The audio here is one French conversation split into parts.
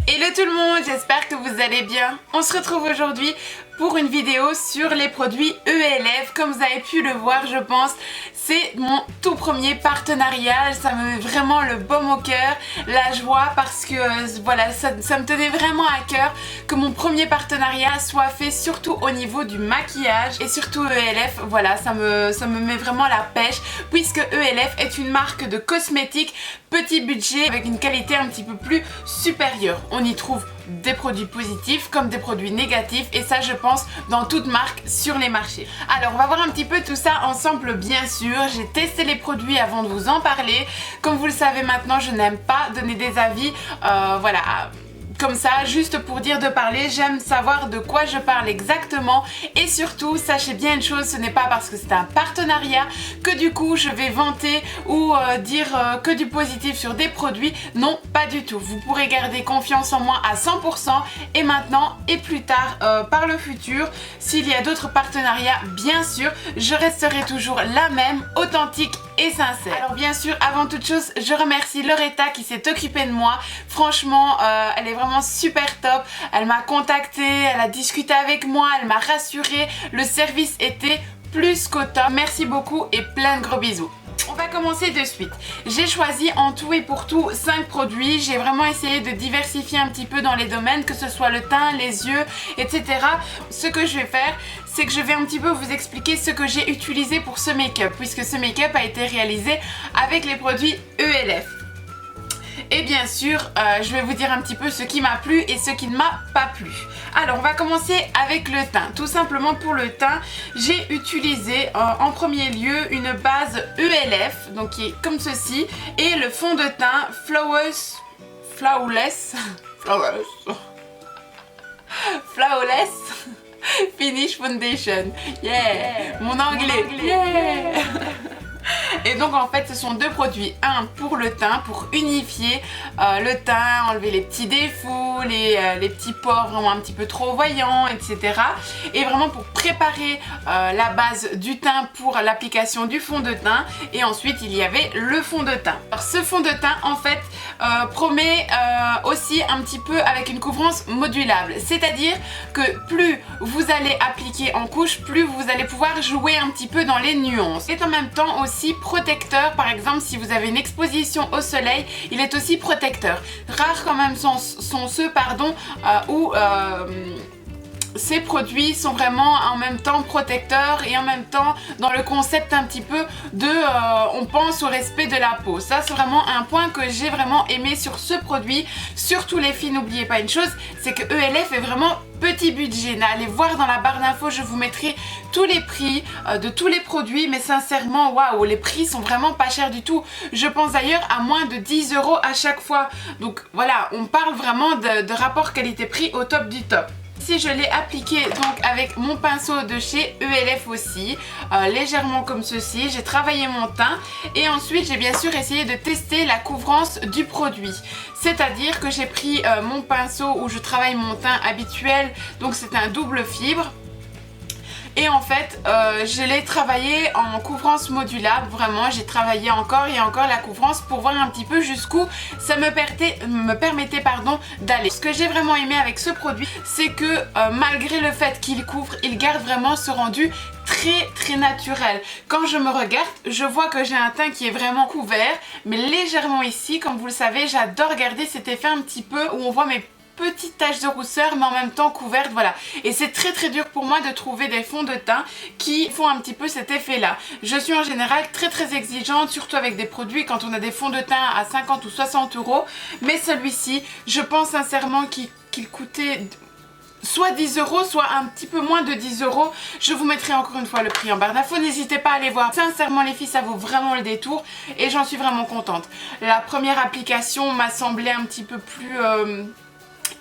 Hello tout le monde, j'espère que vous allez bien. On se retrouve aujourd'hui pour une vidéo sur les produits ELF. Comme vous avez pu le voir, je pense, c'est mon tout premier partenariat. Ça me met vraiment le baume au cœur, la joie, parce que voilà, ça me tenait vraiment à cœur que mon premier partenariat soit fait, surtout au niveau du maquillage et surtout ELF. Voilà, ça me met vraiment la pêche, puisque ELF est une marque de cosmétiques petit budget avec une qualité un petit peu plus supérieure. On y trouve des produits positifs comme des produits négatifs, et ça je pense dans toute marque sur les marchés. Alors on va voir un petit peu tout ça ensemble. Bien sûr, j'ai testé les produits avant de vous en parler. Comme vous le savez maintenant, je n'aime pas donner des avis voilà, comme ça, juste pour dire de parler. J'aime savoir de quoi je parle exactement, et surtout sachez bien une chose, ce n'est pas parce que c'est un partenariat que du coup je vais vanter ou dire que du positif sur des produits. Non, pas du tout. Vous pourrez garder confiance en moi à 100%, et maintenant et plus tard par le futur, s'il y a d'autres partenariats, bien sûr, je resterai toujours la même, authentique et sincère. Alors bien sûr, avant toute chose, je remercie Loretta qui s'est occupée de moi. Franchement, elle est vraiment super top. Elle m'a contactée, elle a discuté avec moi, elle m'a rassurée. Le service était plus qu'au top. Merci beaucoup et plein de gros bisous. On va commencer de suite. J'ai choisi en tout et pour tout 5 produits. J'ai vraiment essayé de diversifier un petit peu dans les domaines, que ce soit le teint, les yeux, etc. Ce que je vais faire, c'est que je vais un petit peu vous expliquer ce que j'ai utilisé pour ce make-up, puisque ce make-up a été réalisé avec les produits ELF. Et bien sûr, je vais vous dire un petit peu ce qui m'a plu et ce qui ne m'a pas plu. Alors, on va commencer avec le teint. Tout simplement pour le teint, j'ai utilisé en premier lieu une base ELF, donc qui est comme ceci, et le fond de teint Flawless Finish Foundation. Yeah, mon anglais. Yeah. Et donc en fait ce sont deux produits, un pour le teint, pour unifier le teint, enlever les petits défauts, les petits pores vraiment un petit peu trop voyants, etc. Et vraiment pour préparer la base du teint pour l'application du fond de teint. Et ensuite il y avait le fond de teint. Alors ce fond de teint en fait promet aussi un petit peu avec une couvrance modulable, c'est-à-dire que plus vous allez appliquer en couche, plus vous allez pouvoir jouer un petit peu dans les nuances. Et en même temps aussi protecteur. Par exemple, si vous avez une exposition au soleil, il est aussi protecteur. Rares quand même sont ceux où ces produits sont vraiment en même temps protecteurs et en même temps dans le concept un petit peu de on pense au respect de la peau. Ça c'est vraiment un point que j'ai vraiment aimé sur ce produit. Surtout les filles, n'oubliez pas une chose, c'est que ELF est vraiment petit budget. Allez voir dans la barre d'infos, je vous mettrai tous les prix de tous les produits, mais sincèrement waouh, les prix sont vraiment pas chers du tout. Je pense d'ailleurs à moins de 10 € à chaque fois. Donc voilà, on parle vraiment de rapport qualité-prix au top du top. Ici je l'ai appliqué donc avec mon pinceau de chez ELF aussi, légèrement comme ceci. J'ai travaillé mon teint et ensuite j'ai bien sûr essayé de tester la couvrance du produit. C'est-à-dire que j'ai pris mon pinceau où je travaille mon teint habituel, donc c'est un double fibre. Et en fait, je l'ai travaillé en couvrance modulable, vraiment, j'ai travaillé encore et encore la couvrance pour voir un petit peu jusqu'où ça me permettait d'aller. Ce que j'ai vraiment aimé avec ce produit, c'est que malgré le fait qu'il couvre, il garde vraiment ce rendu très naturel. Quand je me regarde, je vois que j'ai un teint qui est vraiment couvert, mais légèrement ici, comme vous le savez, j'adore garder cet effet un petit peu où on voit mes petites taches de rousseur mais en même temps couvertes, voilà. Et c'est très dur pour moi de trouver des fonds de teint qui font un petit peu cet effet là. Je suis en général très exigeante, surtout avec des produits quand on a des fonds de teint à 50 ou 60 €, mais celui-ci je pense sincèrement qu'il coûtait soit 10 €, soit un petit peu moins de 10 €. Je vous mettrai encore une fois le prix en barre d'infos, n'hésitez pas à aller voir. Sincèrement les filles, ça vaut vraiment le détour et j'en suis vraiment contente. La première application m'a semblé un petit peu plus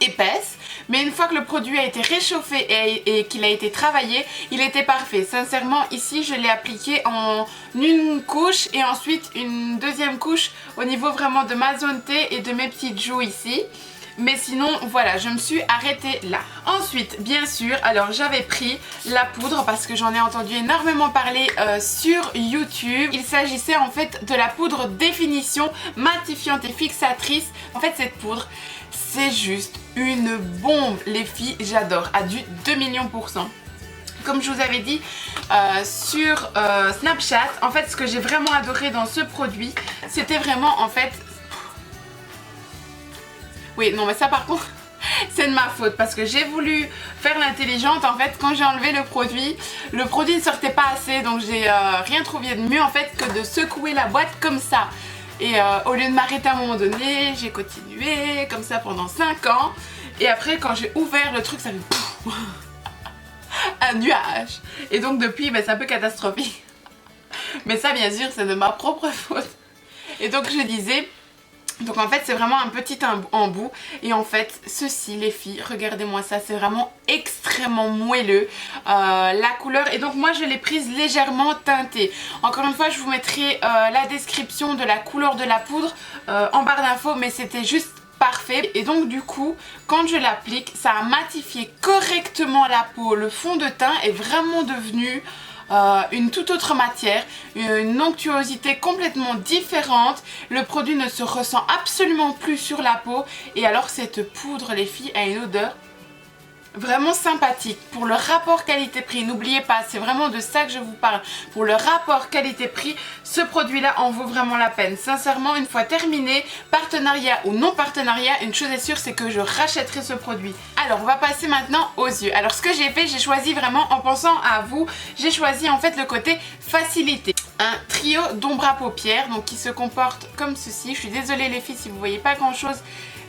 épaisse, mais une fois que le produit a été réchauffé et qu'il a été travaillé, il était parfait. Sincèrement ici je l'ai appliqué en une couche et ensuite une deuxième couche au niveau vraiment de ma zone T et de mes petites joues ici. Mais sinon voilà, je me suis arrêtée là. Ensuite bien sûr, alors j'avais pris la poudre parce que j'en ai entendu énormément parler sur YouTube. Il s'agissait en fait de la poudre définition matifiante et fixatrice. En fait cette poudre, c'est juste une bombe les filles, j'adore, à du 2 millions %. Comme je vous avais dit sur Snapchat, en fait ce que j'ai vraiment adoré dans ce produit, c'était vraiment en fait... Oui, non mais ça par contre, c'est de ma faute parce que j'ai voulu faire l'intelligente. En fait, quand j'ai enlevé le produit ne sortait pas assez, donc j'ai rien trouvé de mieux en fait que de secouer la boîte comme ça. Et au lieu de m'arrêter à un moment donné, j'ai continué comme ça pendant 5 ans. Et après, quand j'ai ouvert le truc, ça fait un nuage. Et donc depuis, c'est un peu catastrophique. Mais ça, bien sûr, c'est de ma propre faute. Et donc je disais... Donc en fait c'est vraiment un petit embout et en fait ceci les filles, regardez-moi ça, c'est vraiment extrêmement moelleux la couleur, et donc moi je l'ai prise légèrement teintée. Encore une fois je vous mettrai la description de la couleur de la poudre en barre d'infos, mais c'était juste parfait. Et donc du coup quand je l'applique ça a matifié correctement la peau, le fond de teint est vraiment devenu... une toute autre matière, une onctuosité complètement différente, le produit ne se ressent absolument plus sur la peau, et alors cette poudre les filles a une odeur vraiment sympathique. Pour le rapport qualité-prix, n'oubliez pas, c'est vraiment de ça que je vous parle, pour le rapport qualité-prix, ce produit là en vaut vraiment la peine. Sincèrement, une fois terminé, partenariat ou non partenariat, une chose est sûre, c'est que je rachèterai ce produit. Alors on va passer maintenant aux yeux. Alors ce que j'ai fait, j'ai choisi vraiment en pensant à vous, j'ai choisi en fait le côté facilité. Un trio d'ombre à paupières, donc qui se comporte comme ceci. Je suis désolée les filles si vous voyez pas grand chose,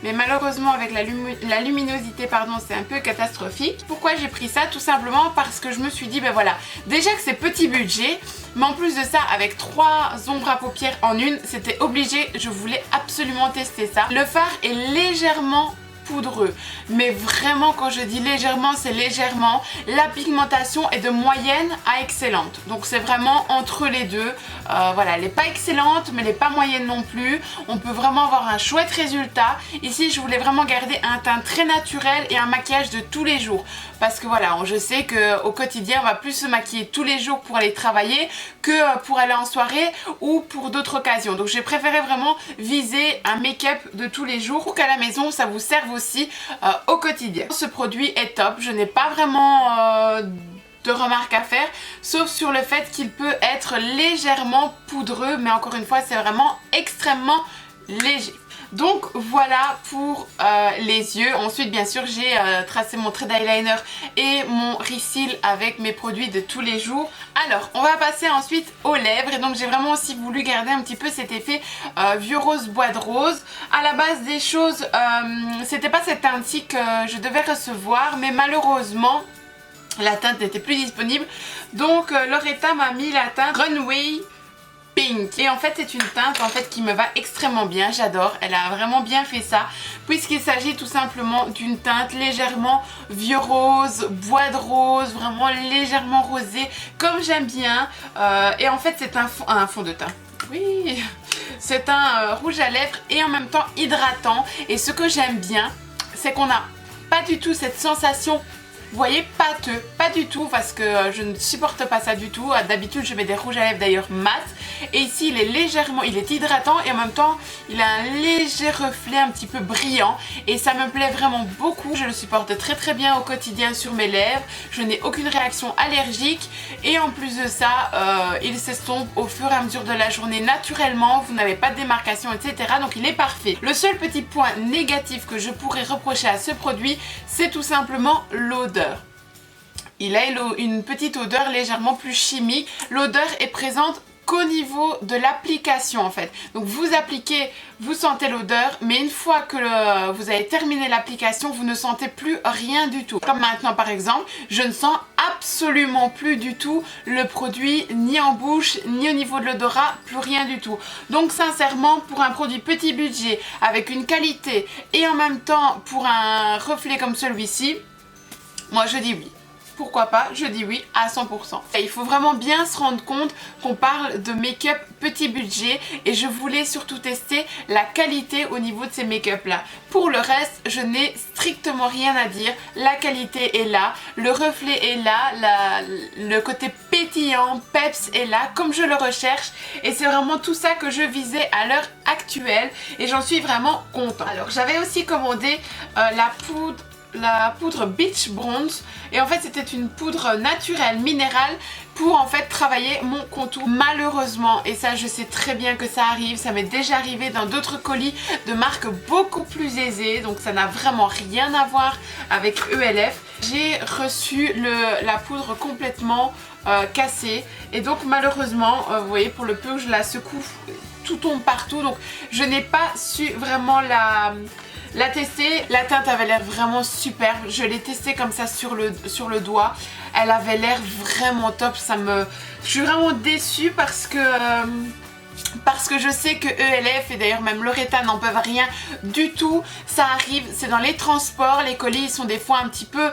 mais malheureusement avec la luminosité pardon, c'est un peu catastrophique. Pourquoi j'ai pris ça? Tout simplement parce que je me suis dit voilà, déjà que c'est petit budget, mais en plus de ça avec 3 ombres à paupières en une, c'était obligé, je voulais absolument tester ça. Le fard est légèrement poudreux, mais vraiment quand je dis légèrement, c'est légèrement. La pigmentation est de moyenne à excellente, donc c'est vraiment entre les deux. Voilà, elle n'est pas excellente mais elle n'est pas moyenne non plus. On peut vraiment avoir un chouette résultat. Ici je voulais vraiment garder un teint très naturel et un maquillage de tous les jours, parce que voilà, je sais qu'au quotidien on va plus se maquiller tous les jours pour aller travailler que pour aller en soirée ou pour d'autres occasions. Donc j'ai préféré vraiment viser un make-up de tous les jours pour qu'à la maison ça vous serve aussi au quotidien. Ce produit est top, je n'ai pas vraiment de remarques à faire, sauf sur le fait qu'il peut être légèrement poudreux, mais encore une fois c'est vraiment extrêmement léger. Donc voilà pour les yeux. Ensuite bien sûr j'ai tracé mon trait d'eyeliner et mon reseal avec mes produits de tous les jours. Alors on va passer ensuite aux lèvres, et donc j'ai vraiment aussi voulu garder un petit peu cet effet vieux rose bois de rose. À la base des choses, c'était pas cette teinte-ci que je devais recevoir, mais malheureusement la teinte n'était plus disponible, donc Loretta m'a mis la teinte Runway Pink. Et en fait c'est une teinte en fait qui me va extrêmement bien, j'adore, elle a vraiment bien fait ça, puisqu'il s'agit tout simplement d'une teinte légèrement vieux rose, bois de rose, vraiment légèrement rosé comme j'aime bien. Et en fait c'est un fond de teint. Oui, c'est un rouge à lèvres et en même temps hydratant, et ce que j'aime bien c'est qu'on n'a pas du tout cette sensation, vous voyez, pâteux, pas du tout, parce que je ne supporte pas ça du tout. D'habitude je mets des rouges à lèvres d'ailleurs mat, et ici il est légèrement, il est hydratant et en même temps il a un léger reflet un petit peu brillant, et ça me plaît vraiment beaucoup. Je le supporte très très bien au quotidien sur mes lèvres, je n'ai aucune réaction allergique, et en plus de ça il s'estompe au fur et à mesure de la journée naturellement, vous n'avez pas de démarcation etc, donc il est parfait. Le seul petit point négatif que je pourrais reprocher à ce produit, c'est tout simplement l'odeur. Il a une petite odeur légèrement plus chimique. L'odeur est présente qu'au niveau de l'application en fait. Donc vous appliquez, vous sentez l'odeur, mais une fois que vous avez terminé l'application, vous ne sentez plus rien du tout. Comme maintenant par exemple, je ne sens absolument plus du tout le produit, ni en bouche, ni au niveau de l'odorat, plus rien du tout. Donc sincèrement, pour un produit petit budget, avec une qualité et en même temps pour un reflet comme celui-ci, moi je dis oui. Pourquoi pas, je dis oui à 100%. Et il faut vraiment bien se rendre compte qu'on parle de make-up petit budget, et je voulais surtout tester la qualité au niveau de ces make-up là. Pour le reste, je n'ai strictement rien à dire. La qualité est là, le reflet est là, le côté pétillant, peps est là comme je le recherche et c'est vraiment tout ça que je visais à l'heure actuelle et j'en suis vraiment contente. Alors j'avais aussi commandé la poudre Beach Bronze et en fait c'était une poudre naturelle minérale pour en fait travailler mon contour. Malheureusement, et ça je sais très bien que ça arrive, ça m'est déjà arrivé dans d'autres colis de marques beaucoup plus aisées, donc ça n'a vraiment rien à voir avec ELF. J'ai reçu la poudre complètement cassée et donc malheureusement, vous voyez, pour le peu que je la secoue, tout tombe partout, donc je n'ai pas su vraiment la tester. La teinte avait l'air vraiment superbe, je l'ai testée comme ça sur le doigt, elle avait l'air vraiment top. Je suis vraiment déçue parce que je sais que ELF et d'ailleurs même Loretta n'en peuvent rien du tout. Ça arrive, c'est dans les transports, les colis sont des fois un petit peu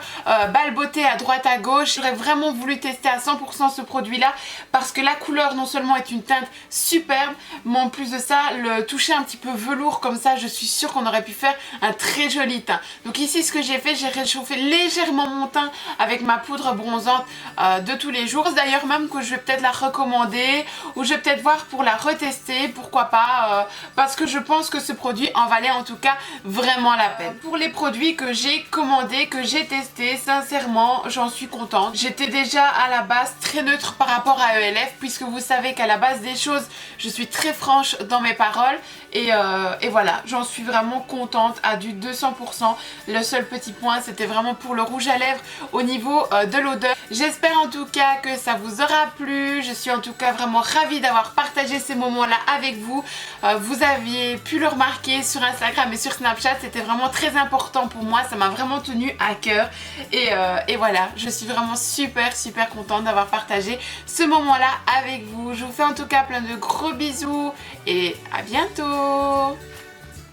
balbotés à droite à gauche. J'aurais vraiment voulu tester à 100% ce produit là parce que la couleur non seulement est une teinte superbe, mais en plus de ça, le toucher un petit peu velours comme ça, je suis sûre qu'on aurait pu faire un très joli teint. Donc ici ce que j'ai fait, j'ai réchauffé légèrement mon teint avec ma poudre bronzante de tous les jours. D'ailleurs même que je vais peut-être la recommander ou je vais peut-être voir pour la retester, pourquoi pas, parce que je pense que ce produit en valait en tout cas vraiment la peine. Pour les produits que j'ai commandés, que j'ai testés, sincèrement j'en suis contente. J'étais déjà à la base très neutre par rapport à ELF puisque vous savez qu'à la base des choses je suis très franche dans mes paroles et voilà, j'en suis vraiment contente à du 200%. Le seul petit point c'était vraiment pour le rouge à lèvres au niveau de l'odeur. J'espère en tout cas que ça vous aura plu. Je suis en tout cas vraiment ravie d'avoir partagé ces moments-là avec vous. Vous aviez pu le remarquer sur Instagram et sur Snapchat, c'était vraiment très important pour moi, ça m'a vraiment tenu à cœur et voilà, je suis vraiment super contente d'avoir partagé ce moment-là avec vous. Je vous fais en tout cas plein de gros bisous et à bientôt.